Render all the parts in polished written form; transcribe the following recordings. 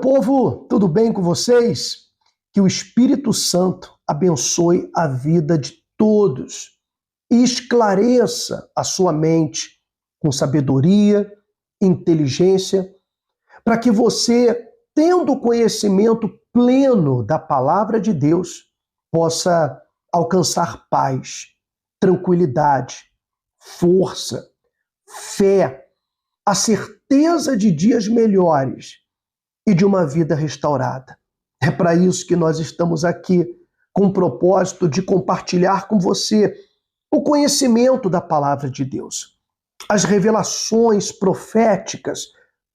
povo, tudo bem com vocês? Que o Espírito Santo abençoe a vida de todos e esclareça a sua mente com sabedoria, inteligência, para que você, tendo conhecimento pleno da palavra de Deus, possa alcançar paz, tranquilidade, força, fé, a certeza de dias melhores e de uma vida restaurada. É para isso que nós estamos aqui, com o propósito de compartilhar com você o conhecimento da palavra de Deus, as revelações proféticas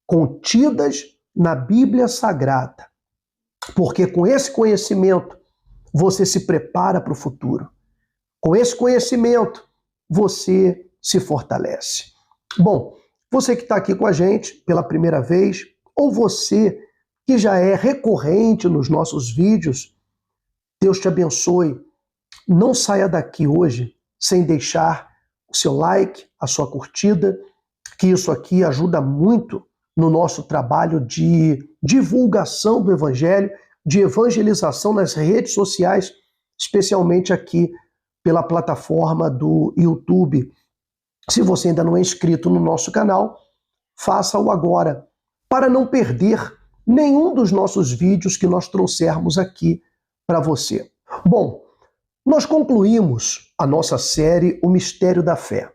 contidas na Bíblia Sagrada. Porque com esse conhecimento você se prepara para o futuro. Com esse conhecimento você se fortalece. Bom, você que está aqui com a gente pela primeira vez, ou você que já é recorrente nos nossos vídeos, Deus te abençoe. Não saia daqui hoje sem deixar o seu like, a sua curtida, que isso aqui ajuda muito no nosso trabalho de divulgação do Evangelho, de evangelização nas redes sociais, especialmente aqui pela plataforma do YouTube. Se você ainda não é inscrito no nosso canal, faça-o agora, para não perder nenhum dos nossos vídeos que nós trouxermos aqui para você. Bom, nós concluímos a nossa série O Mistério da Fé,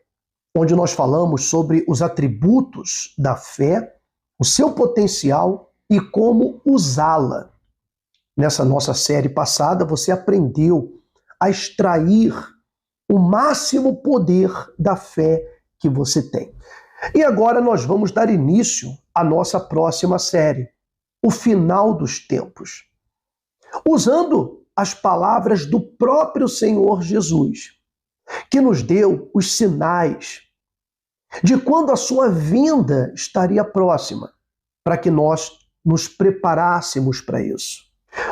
onde nós falamos sobre os atributos da fé, o seu potencial e como usá-la. Nessa nossa série passada, você aprendeu a extrair o máximo poder da fé que você tem. E agora nós vamos dar início à nossa próxima série, O Final dos Tempos, usando as palavras do próprio Senhor Jesus, que nos deu os sinais de quando a sua vinda estaria próxima, para que nós nos preparássemos para isso.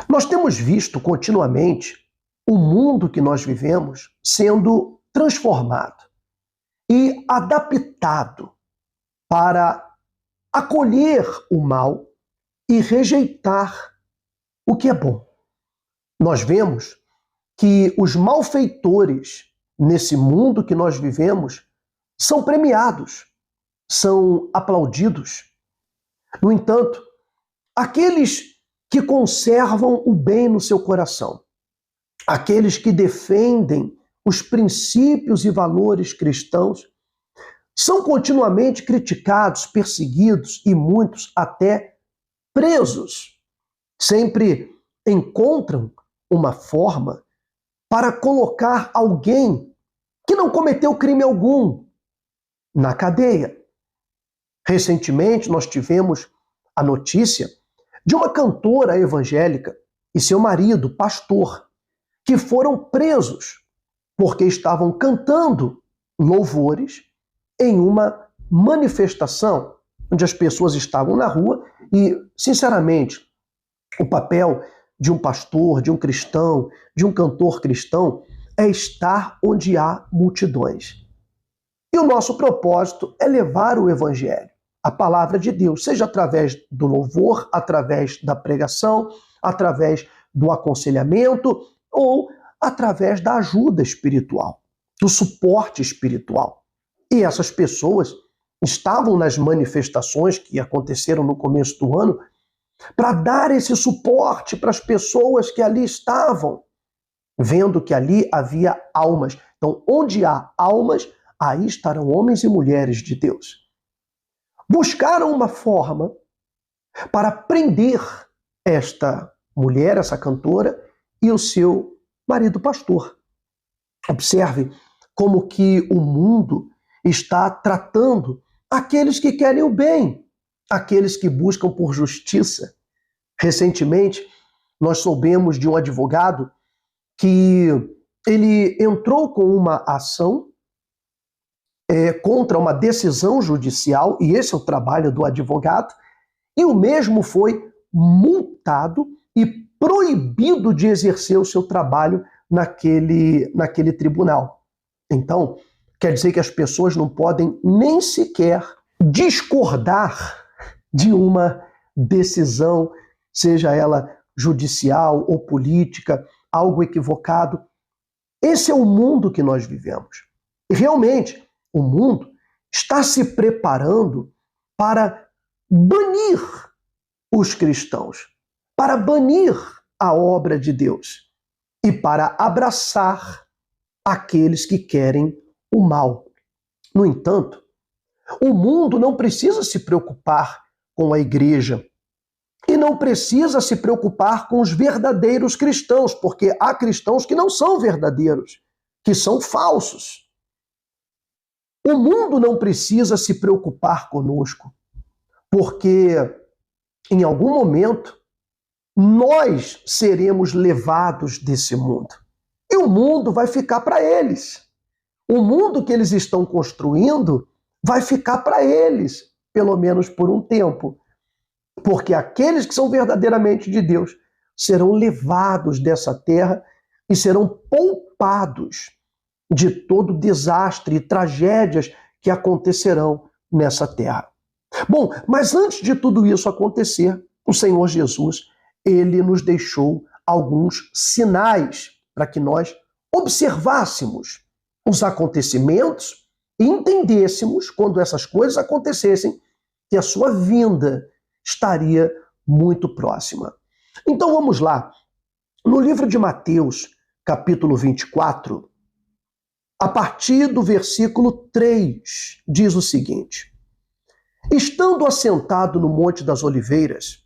Nós temos visto continuamente o mundo que nós vivemos sendo transformado e adaptado para acolher o mal e rejeitar o que é bom. Nós vemos que os malfeitores nesse mundo que nós vivemos são premiados, são aplaudidos. No entanto, aqueles que conservam o bem no seu coração, aqueles que defendem os princípios e valores cristãos, são continuamente criticados, perseguidos e muitos até presos. Sempre encontram uma forma para colocar alguém que não cometeu crime algum na cadeia. Recentemente nós tivemos a notícia de uma cantora evangélica e seu marido, pastor, que foram presos porque estavam cantando louvores em uma manifestação onde as pessoas estavam na rua e, sinceramente, o papel de um pastor, de um cristão, de um cantor cristão é estar onde há multidões. E o nosso propósito é levar o Evangelho, a palavra de Deus, seja através do louvor, através da pregação, através do aconselhamento ou através da ajuda espiritual, do suporte espiritual. E essas pessoas estavam nas manifestações que aconteceram no começo do ano para dar esse suporte para as pessoas que ali estavam, vendo que ali havia almas. Então, onde há almas, aí estarão homens e mulheres de Deus. Buscaram uma forma para prender esta mulher, essa cantora, e o seu marido pastor. Observe como que o mundo está tratando aqueles que querem o bem, aqueles que buscam por justiça. Recentemente, nós soubemos de um advogado que ele entrou com uma ação contra uma decisão judicial, e esse é o trabalho do advogado, e o mesmo foi multado e proibido de exercer o seu trabalho naquele tribunal. Então, quer dizer que as pessoas não podem nem sequer discordar de uma decisão seja ela judicial ou política, algo equivocado. Esse é o mundo que nós vivemos. E realmente, o mundo está se preparando para banir os cristãos, para banir a obra de Deus e para abraçar aqueles que querem o mal. No entanto, o mundo não precisa se preocupar com a igreja e não precisa se preocupar com os verdadeiros cristãos, porque há cristãos que não são verdadeiros, que são falsos. O mundo não precisa se preocupar conosco, porque em algum momento nós seremos levados desse mundo. E o mundo vai ficar para eles. O mundo que eles estão construindo vai ficar para eles, pelo menos por um tempo. Porque aqueles que são verdadeiramente de Deus serão levados dessa terra e serão poupados de todo desastre e tragédias que acontecerão nessa terra. Bom, mas antes de tudo isso acontecer, o Senhor Jesus, ele nos deixou alguns sinais para que nós observássemos os acontecimentos e entendêssemos, quando essas coisas acontecessem, que a sua vinda estaria muito próxima. Então vamos lá. No livro de Mateus, capítulo 24, a partir do versículo 3, diz o seguinte: estando assentado no Monte das Oliveiras,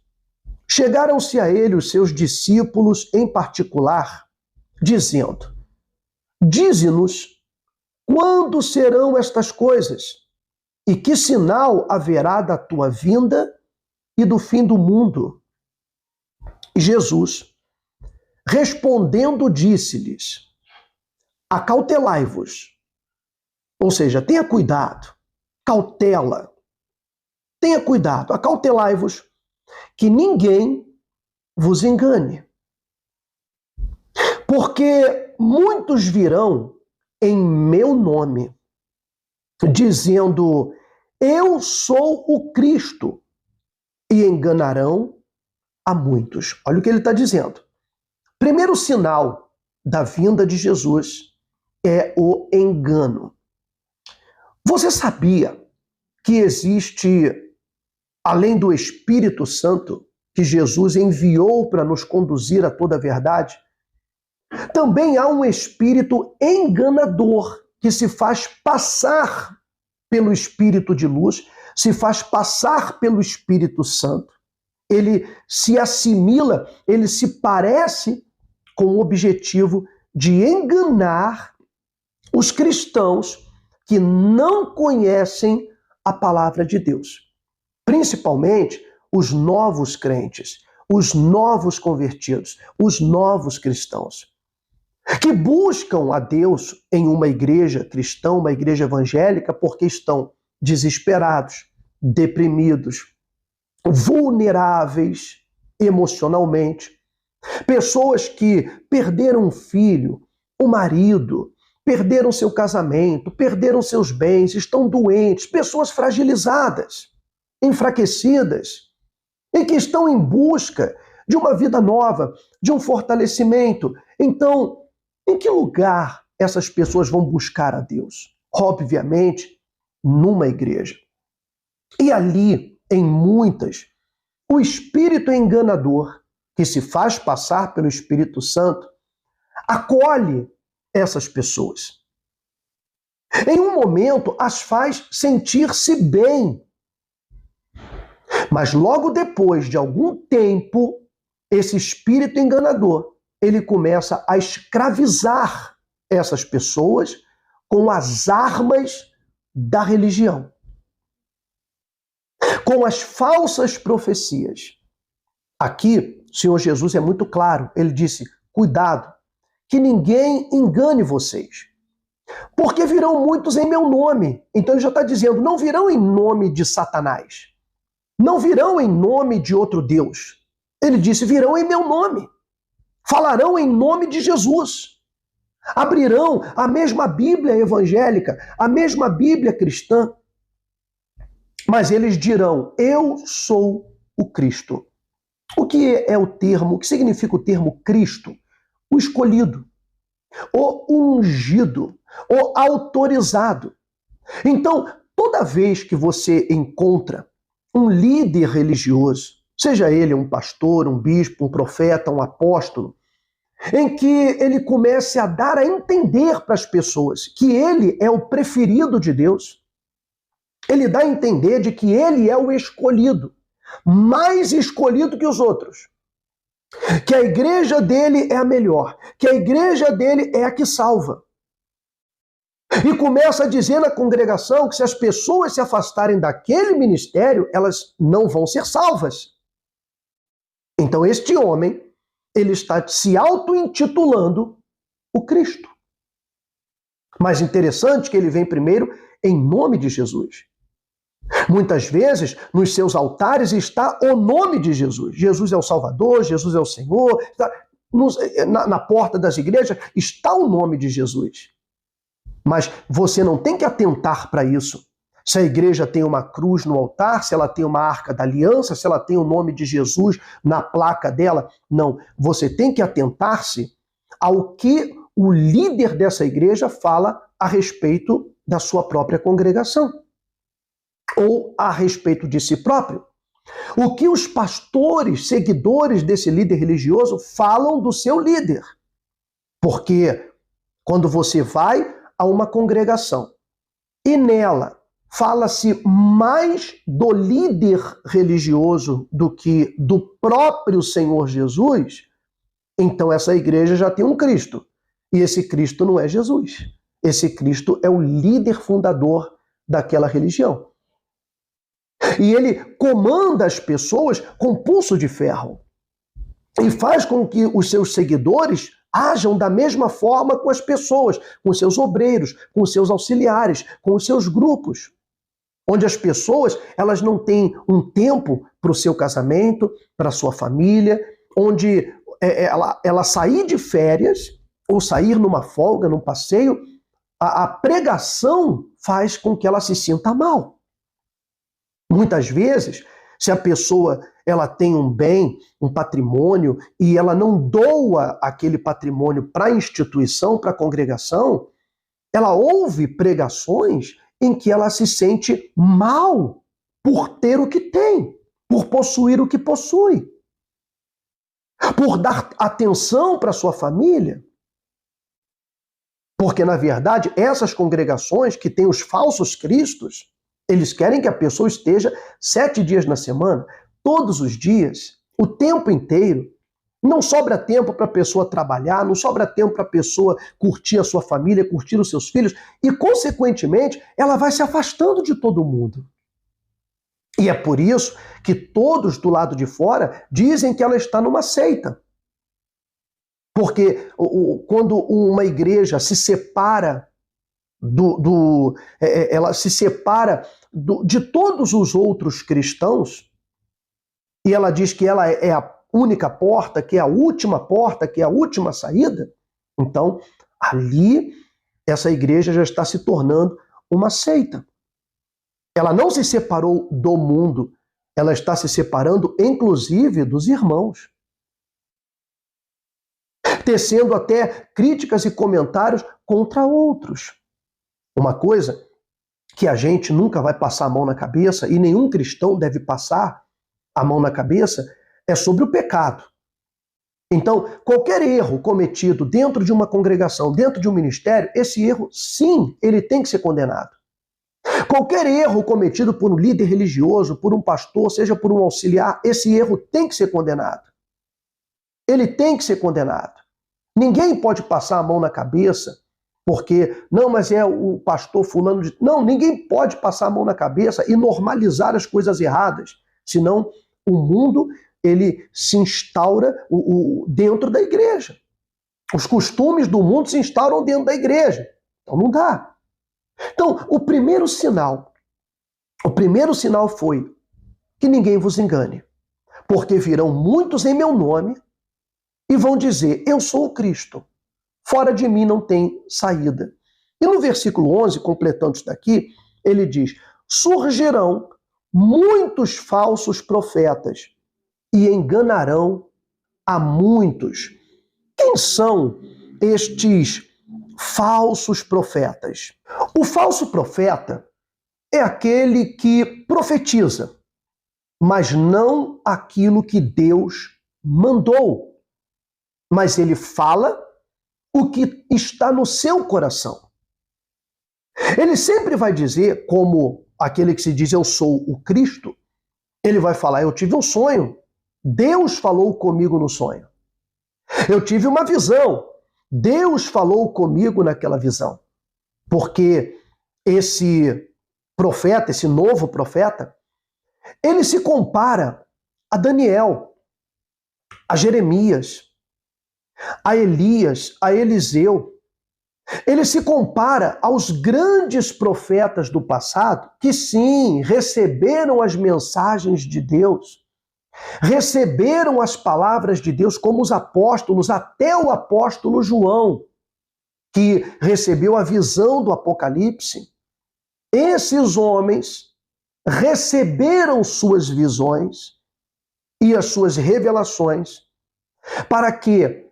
chegaram-se a ele os seus discípulos em particular, dizendo: dize-nos, quando serão estas coisas? E que sinal haverá da tua vinda e do fim do mundo? E Jesus, respondendo, disse-lhes: acautelai-vos. Ou seja, tenha cuidado, cautela. Tenha cuidado, acautelai-vos, que ninguém vos engane. Porque muitos virão em meu nome, dizendo: eu sou o Cristo, e enganarão a muitos. Olha o que ele está dizendo. Primeiro sinal da vinda de Jesus é o engano. Você sabia que existe, além do Espírito Santo, que Jesus enviou para nos conduzir a toda a verdade, também há um espírito enganador que se faz passar pelo Espírito de luz, se faz passar pelo Espírito Santo. Ele se assimila, ele se parece com o objetivo de enganar os cristãos que não conhecem a palavra de Deus. Principalmente os novos crentes, os novos convertidos, os novos cristãos, que buscam a Deus em uma igreja cristã, uma igreja evangélica, porque estão desesperados, deprimidos, vulneráveis emocionalmente. Pessoas que perderam um filho, um marido, perderam seu casamento, perderam seus bens, estão doentes, pessoas fragilizadas, enfraquecidas, e que estão em busca de uma vida nova, de um fortalecimento. Então, em que lugar essas pessoas vão buscar a Deus? Obviamente, numa igreja. E ali, em muitas, o espírito enganador, que se faz passar pelo Espírito Santo, acolhe essas pessoas. Em um momento, as faz sentir-se bem. Mas logo depois de algum tempo, esse espírito enganador, ele começa a escravizar essas pessoas com as armas da religião, com as falsas profecias. Aqui, o Senhor Jesus é muito claro. Ele disse: cuidado, que ninguém engane vocês, porque virão muitos em meu nome. Então ele já está dizendo, não virão em nome de Satanás, não virão em nome de outro Deus. Ele disse, virão em meu nome, falarão em nome de Jesus, abrirão a mesma Bíblia evangélica, a mesma Bíblia cristã, mas eles dirão, eu sou o Cristo. O que é o termo, o que significa o termo Cristo? O escolhido, o ungido, o autorizado. Então, toda vez que você encontra um líder religioso, seja ele um pastor, um bispo, um profeta, um apóstolo, em que ele comece a dar a entender para as pessoas que ele é o preferido de Deus, ele dá a entender de que ele é o escolhido, mais escolhido que os outros, que a igreja dele é a melhor, que a igreja dele é a que salva. E começa a dizer na congregação que se as pessoas se afastarem daquele ministério, elas não vão ser salvas. Então este homem, ele está se auto-intitulando o Cristo. Mas interessante que ele vem primeiro em nome de Jesus. Muitas vezes, nos seus altares está o nome de Jesus. Jesus é o Salvador, Jesus é o Senhor. Na porta das igrejas está o nome de Jesus. Mas você não tem que atentar para isso. Se a igreja tem uma cruz no altar, se ela tem uma arca da aliança, se ela tem o nome de Jesus na placa dela, não. Você tem que atentar-se ao que o líder dessa igreja fala a respeito da sua própria congregação, ou a respeito de si próprio. O que os pastores, seguidores desse líder religioso, falam do seu líder. Porque quando você vai a uma congregação e nela fala-se mais do líder religioso do que do próprio Senhor Jesus, então essa igreja já tem um Cristo. E esse Cristo não é Jesus. Esse Cristo é o líder fundador daquela religião. E ele comanda as pessoas com pulso de ferro. E faz com que os seus seguidores ajam da mesma forma com as pessoas, com os seus obreiros, com os seus auxiliares, com os seus grupos. Onde as pessoas, elas não têm um tempo para o seu casamento, para a sua família, onde ela sair de férias ou sair numa folga, num passeio, a pregação faz com que ela se sinta mal. Muitas vezes, se a pessoa ela tem um bem, um patrimônio, e ela não doa aquele patrimônio para a instituição, para a congregação, ela ouve pregações em que ela se sente mal por ter o que tem, por possuir o que possui, por dar atenção para sua família. Porque, na verdade, essas congregações que têm os falsos cristos, eles querem que a pessoa esteja 7 dias na semana, todos os dias, o tempo inteiro. Não sobra tempo para a pessoa trabalhar, não sobra tempo para a pessoa curtir a sua família, curtir os seus filhos, e, consequentemente, ela vai se afastando de todo mundo. E é por isso que todos do lado de fora dizem que ela está numa seita. Porque quando uma igreja se separa ela se separa de todos os outros cristãos, e ela diz que ela é a única porta, que é a última porta, que é a última saída, então ali essa igreja já está se tornando uma seita. Ela não se separou do mundo, ela está se separando inclusive dos irmãos, tecendo até críticas e comentários contra outros. Uma coisa que a gente nunca vai passar a mão na cabeça, e nenhum cristão deve passar a mão na cabeça, é sobre o pecado. Então, qualquer erro cometido dentro de uma congregação, dentro de um ministério, esse erro, sim, ele tem que ser condenado. Qualquer erro cometido por um líder religioso, por um pastor, seja por um auxiliar, esse erro tem que ser condenado. Ele tem que ser condenado. Ninguém pode passar a mão na cabeça porque, não, mas é o pastor fulano de... Não, ninguém pode passar a mão na cabeça e normalizar as coisas erradas, senão o mundo, ele se instaura dentro da igreja. Os costumes do mundo se instauram dentro da igreja. Então não dá. Então, o primeiro sinal foi que ninguém vos engane, porque virão muitos em meu nome e vão dizer, eu sou o Cristo. Fora de mim não tem saída. E no versículo 11, completando isso daqui, ele diz, surgirão muitos falsos profetas e enganarão a muitos. Quem são estes falsos profetas? O falso profeta é aquele que profetiza, mas não aquilo que Deus mandou. Mas ele fala o que está no seu coração. Ele sempre vai dizer, como aquele que se diz eu sou o Cristo, ele vai falar, eu tive um sonho, Deus falou comigo no sonho. Eu tive uma visão, Deus falou comigo naquela visão. Porque esse profeta, esse novo profeta, ele se compara a Daniel, a Jeremias, a Elias, a Eliseu. Ele se compara aos grandes profetas do passado que sim, receberam as mensagens de Deus, receberam as palavras de Deus como os apóstolos, até o apóstolo João, que recebeu a visão do Apocalipse. Esses homens receberam suas visões e as suas revelações para que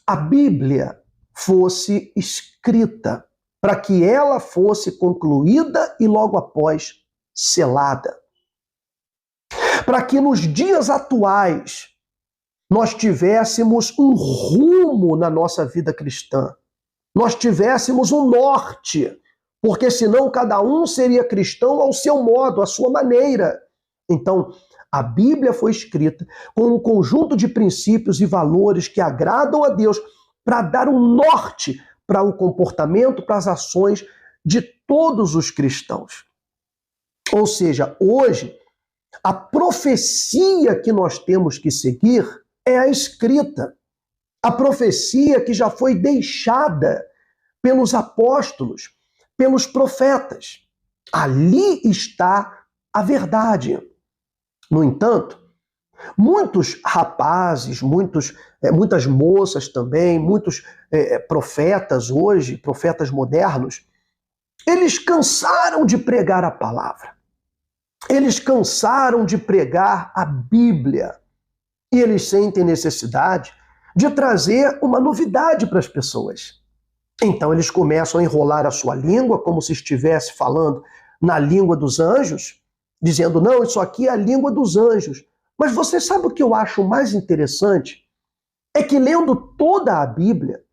a Bíblia fosse escrita, para que ela fosse concluída e logo após selada. Para que nos dias atuais nós tivéssemos um rumo na nossa vida cristã, nós tivéssemos um norte, porque senão cada um seria cristão ao seu modo, à sua maneira. Então, a Bíblia foi escrita com um conjunto de princípios e valores que agradam a Deus para dar um norte para o comportamento, para as ações de todos os cristãos. Ou seja, hoje, a profecia que nós temos que seguir é a escrita. A profecia que já foi deixada pelos apóstolos, pelos profetas. Ali está a verdade. No entanto, muitos rapazes, muitas moças também, muitos profetas hoje, profetas modernos, eles cansaram de pregar a palavra. Eles cansaram de pregar a Bíblia. E eles sentem necessidade de trazer uma novidade para as pessoas. Então eles começam a enrolar a sua língua como se estivesse falando na língua dos anjos, dizendo, não, isso aqui é a língua dos anjos. Mas você sabe o que eu acho mais interessante? É que lendo toda a Bíblia,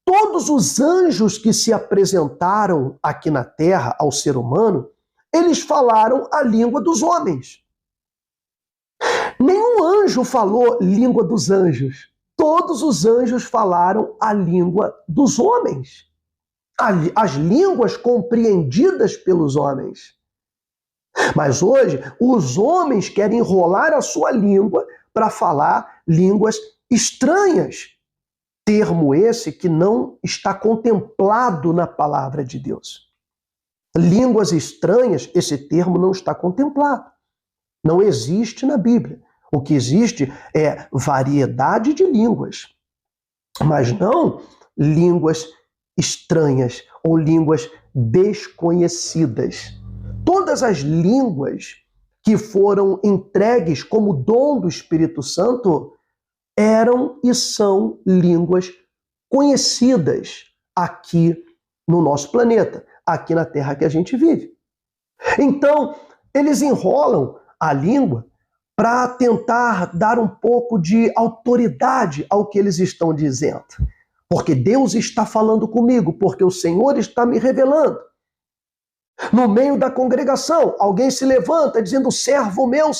todos os anjos que se apresentaram aqui na Terra ao ser humano, eles falaram a língua dos homens. Nenhum anjo falou língua dos anjos. Todos os anjos falaram a língua dos homens. As línguas compreendidas pelos homens. Mas hoje, os homens querem enrolar a sua língua para falar línguas estranhas. Termo esse que não está contemplado na palavra de Deus. Línguas estranhas, esse termo não está contemplado. Não existe na Bíblia. O que existe é variedade de línguas, mas não línguas estranhas ou línguas desconhecidas. Todas as línguas que foram entregues como dom do Espírito Santo eram e são línguas conhecidas aqui no nosso planeta, aqui na Terra que a gente vive. Então, eles enrolam a língua para tentar dar um pouco de autoridade ao que eles estão dizendo. Porque Deus está falando comigo, porque o Senhor está me revelando. No meio da congregação, alguém se levanta dizendo, servo meu,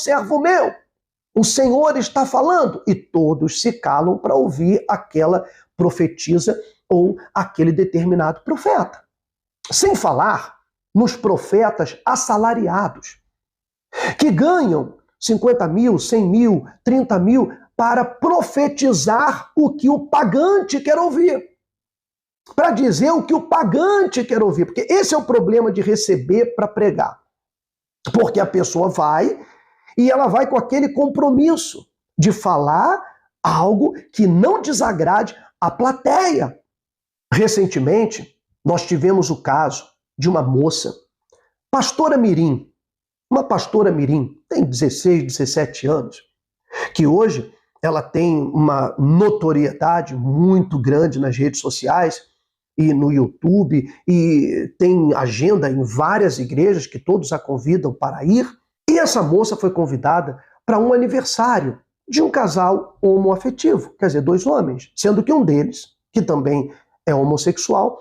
o Senhor está falando. E todos se calam para ouvir aquela profetisa ou aquele determinado profeta. Sem falar nos profetas assalariados, que ganham 50 mil, 100 mil, 30 mil para profetizar o que o pagante quer ouvir. Para dizer o que o pagante quer ouvir. Porque esse é o problema de receber para pregar. Porque a pessoa vai e ela vai com aquele compromisso de falar algo que não desagrade a plateia. Recentemente, nós tivemos o caso de uma moça, pastora mirim, uma pastora mirim, tem 16, 17 anos. que hoje ela tem uma notoriedade muito grande nas redes sociais e no YouTube, e tem agenda em várias igrejas que todos a convidam para ir. E essa moça foi convidada para um aniversário de um casal homoafetivo, quer dizer, dois homens, sendo que um deles, que também é homossexual,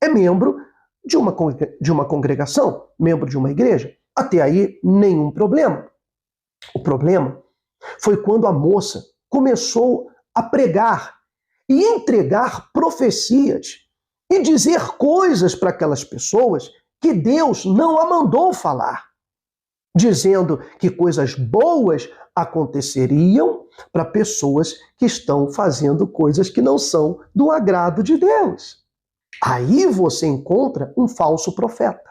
é membro de uma congregação, membro de uma igreja. Até aí, nenhum problema. O problema foi quando a moça começou a pregar e entregar profecias e dizer coisas para aquelas pessoas que Deus não a mandou falar, dizendo que coisas boas aconteceriam para pessoas que estão fazendo coisas que não são do agrado de Deus. Aí você encontra um falso profeta.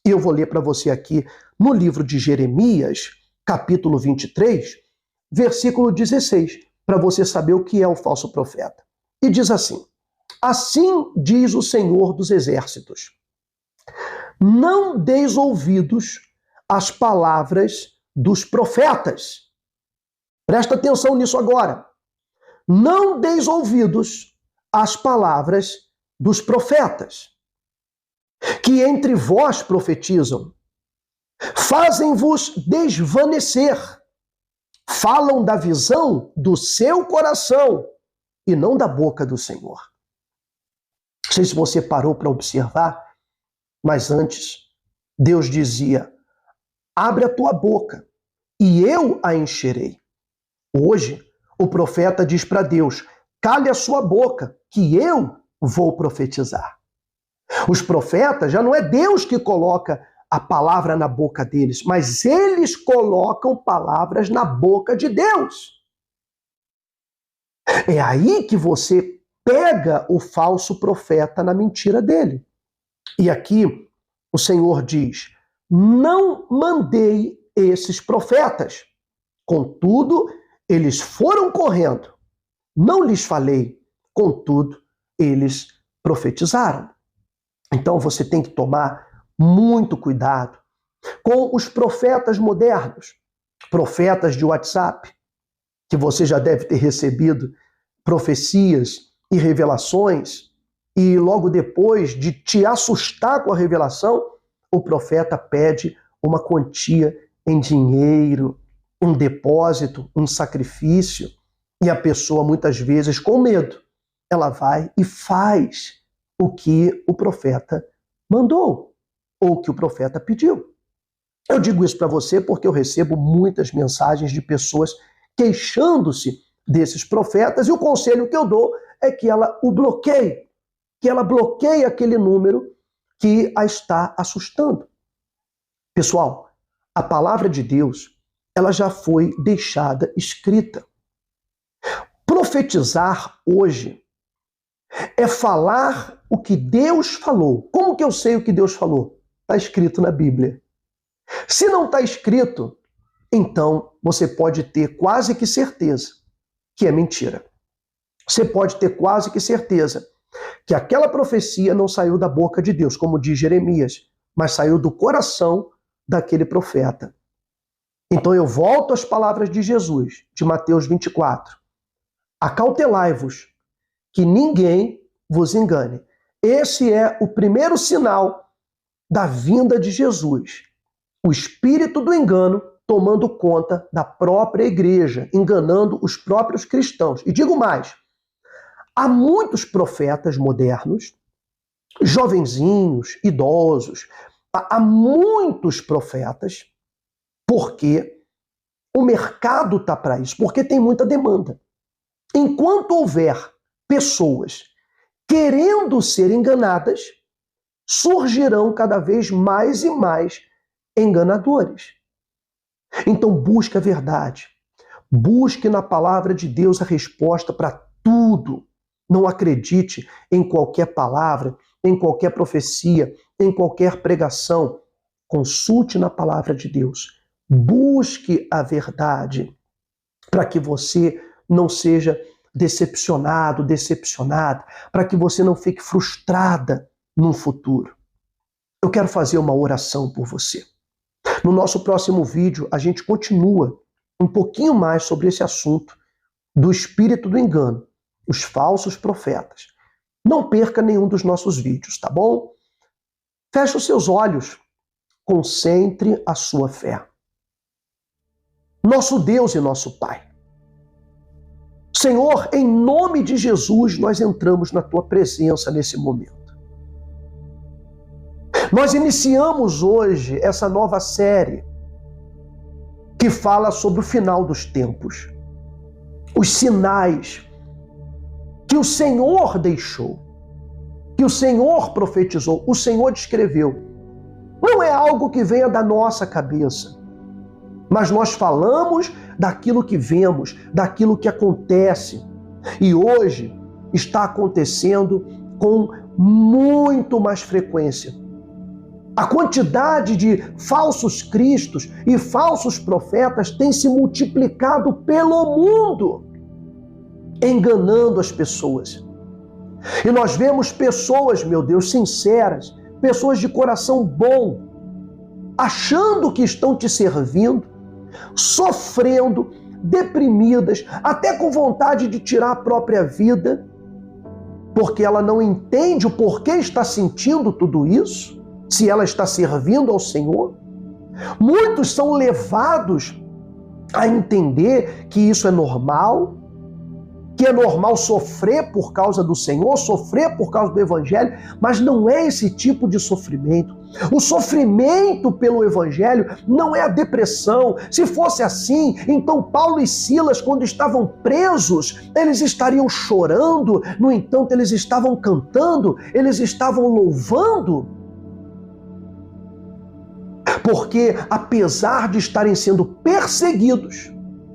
E eu vou ler para você aqui no livro de Jeremias, capítulo 23, versículo 16, para você saber o que é o falso profeta. E diz assim: assim diz o Senhor dos Exércitos, não deis ouvidos às palavras dos profetas. Presta atenção nisso agora. Não deis ouvidos às palavras dos profetas, que entre vós profetizam, fazem-vos desvanecer, falam da visão do seu coração e não da boca do Senhor. Não sei se você parou para observar, mas antes Deus dizia: abre a tua boca e eu a encherei. Hoje o profeta diz para Deus: cale a sua boca que eu vou profetizar. Os profetas, já não é Deus que coloca a palavra na boca deles, mas eles colocam palavras na boca de Deus. É aí que você pega o falso profeta na mentira dele. E aqui o Senhor diz: não mandei esses profetas. Contudo, eles foram correndo. Não lhes falei. Contudo, eles profetizaram. Então você tem que tomar muito cuidado com os profetas modernos, profetas de WhatsApp, que você já deve ter recebido profecias e revelações, e logo depois de te assustar com a revelação, o profeta pede uma quantia em dinheiro, um depósito, um sacrifício, e a pessoa muitas vezes com medo, ela vai e faz o que o profeta mandou, ou o que o profeta pediu. Eu digo isso para você porque eu recebo muitas mensagens de pessoas queixando-se desses profetas, e o conselho que eu dou é que ela o bloqueie, que ela bloqueie aquele número que a está assustando. Pessoal, a palavra de Deus, ela já foi deixada escrita. Profetizar hoje é falar o que Deus falou. Como que eu sei o que Deus falou? Está escrito na Bíblia. Se não está escrito, então você pode ter quase que certeza que é mentira. Você pode ter quase que certeza que aquela profecia não saiu da boca de Deus, como diz Jeremias, mas saiu do coração daquele profeta. Então eu volto às palavras de Jesus, de Mateus 24. Acautelai-vos, que ninguém vos engane. Esse é o primeiro sinal da vinda de Jesus. O espírito do engano tomando conta da própria igreja, enganando os próprios cristãos. E digo mais, há muitos profetas modernos, jovenzinhos, idosos, há muitos profetas, porque o mercado está para isso, porque tem muita demanda. Enquanto houver pessoas querendo ser enganadas, surgirão cada vez mais e mais enganadores. Então busque a verdade. Busque na palavra de Deus a resposta para tudo. Não acredite em qualquer palavra, em qualquer profecia, em qualquer pregação. Consulte na palavra de Deus. Busque a verdade para que você não seja decepcionado, decepcionada, para que você não fique frustrada no futuro. Eu quero fazer uma oração por você. No nosso próximo vídeo, a gente continua um pouquinho mais sobre esse assunto do espírito do engano, os falsos profetas, não perca nenhum dos nossos vídeos, tá bom? Feche os seus olhos, concentre a sua fé. Nosso Deus e nosso Pai, Senhor, em nome de Jesus, nós entramos na Tua presença nesse momento. Nós iniciamos hoje essa nova série que fala sobre o final dos tempos, os sinais que o Senhor deixou, que o Senhor profetizou, o Senhor descreveu. Não é algo que venha da nossa cabeça, mas nós falamos daquilo que vemos, daquilo que acontece. E hoje está acontecendo com muito mais frequência. A quantidade de falsos cristos e falsos profetas tem se multiplicado pelo mundo, enganando as pessoas. E nós vemos pessoas, meu Deus, sinceras, pessoas de coração bom, achando que estão te servindo, sofrendo, deprimidas, até com vontade de tirar a própria vida, porque ela não entende o porquê está sentindo tudo isso, se ela está servindo ao Senhor. Muitos são levados a entender que isso é normal, que é normal sofrer por causa do Senhor, sofrer por causa do Evangelho, mas não é esse tipo de sofrimento. O sofrimento pelo Evangelho não é a depressão. Se fosse assim, então Paulo e Silas, quando estavam presos, eles estariam chorando, no entanto, eles estavam cantando, eles estavam louvando. Porque, apesar de estarem sendo perseguidos,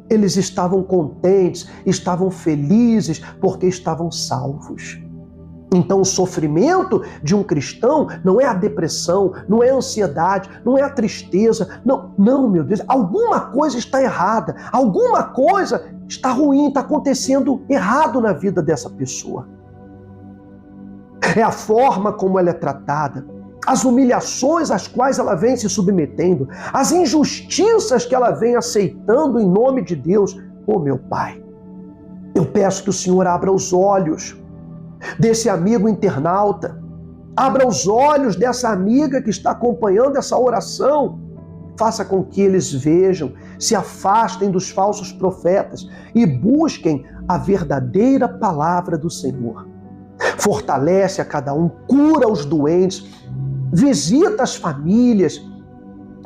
eles estavam contentes, estavam felizes, porque estavam salvos. Então, o sofrimento de um cristão não é a depressão, não é a ansiedade, não é a tristeza. Não, meu Deus, alguma coisa está errada, alguma coisa está ruim, está acontecendo errado na vida dessa pessoa. É a forma como ela é tratada, as humilhações às quais ela vem se submetendo, as injustiças que ela vem aceitando em nome de Deus. Oh, meu Pai, eu peço que o Senhor abra os olhos desse amigo internauta, abra os olhos dessa amiga que está acompanhando essa oração, faça com que eles vejam, se afastem dos falsos profetas e busquem a verdadeira palavra do Senhor. Fortalece a cada um, cura os doentes, visita as famílias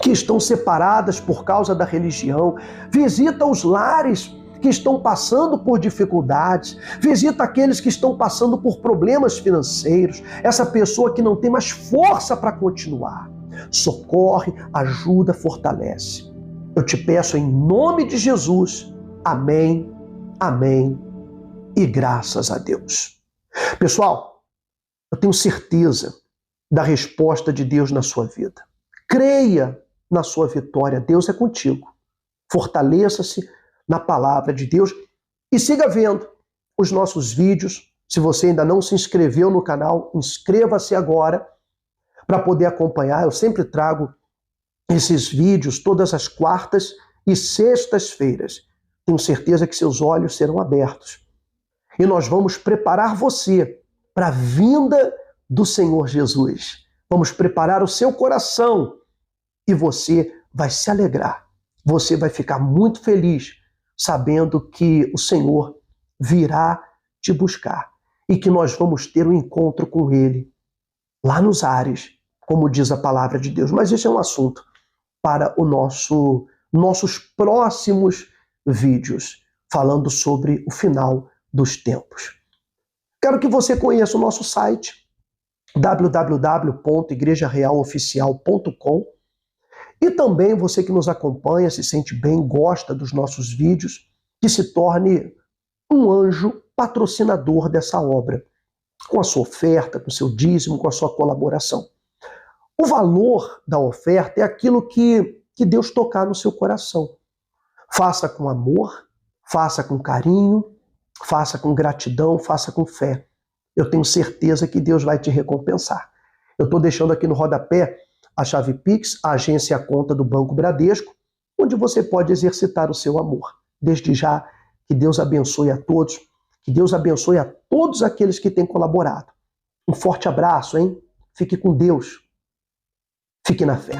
que estão separadas por causa da religião, visita os lares que estão passando por dificuldades, visita aqueles que estão passando por problemas financeiros, essa pessoa que não tem mais força para continuar. Socorre, ajuda, fortalece. Eu te peço em nome de Jesus. Amém, amém e graças a Deus. Pessoal, eu tenho certeza da resposta de Deus na sua vida. Creia na sua vitória. Deus é contigo. Fortaleça-se na palavra de Deus e siga vendo os nossos vídeos. Se você ainda não se inscreveu no canal, inscreva-se agora para poder acompanhar. Eu sempre trago esses vídeos todas as quartas e sextas-feiras. Tenho certeza que seus olhos serão abertos. E nós vamos preparar você para a vinda do Senhor Jesus. Vamos preparar o seu coração e você vai se alegrar. Você vai ficar muito feliz sabendo que o Senhor virá te buscar e que nós vamos ter um encontro com Ele lá nos ares, como diz a palavra de Deus. Mas esse é um assunto para nossos próximos vídeos, falando sobre o final dos tempos. Quero que você conheça o nosso site, www.igrejarealoficial.com, e também você que nos acompanha, se sente bem, gosta dos nossos vídeos, que se torne um anjo patrocinador dessa obra, com a sua oferta, com o seu dízimo, com a sua colaboração. O valor da oferta é aquilo que Deus tocar no seu coração. Faça com amor, faça com carinho, faça com gratidão, faça com fé. Eu tenho certeza que Deus vai te recompensar. Eu estou deixando aqui no rodapé a chave Pix, a agência e a conta do Banco Bradesco. onde você pode exercitar o seu amor. Desde já, que Deus abençoe a todos, que Deus abençoe a todos aqueles que têm colaborado. Um forte abraço, hein? Fique com Deus. Fique na fé.